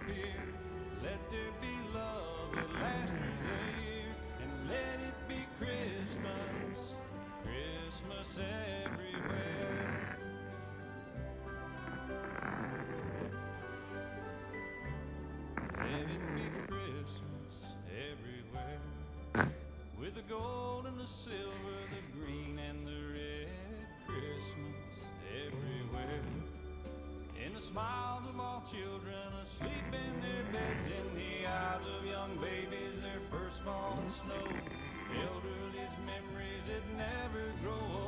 appear. Let there be love that lasts through the year, and let it be Christmas, Christmas everywhere. Let it be Christmas everywhere, with the gold and the silver, the green and the red. Christmas everywhere, in the smiles of all children asleep in their beds, in the eyes of young babies, their first fall in snow, elderly's memories that never grow old.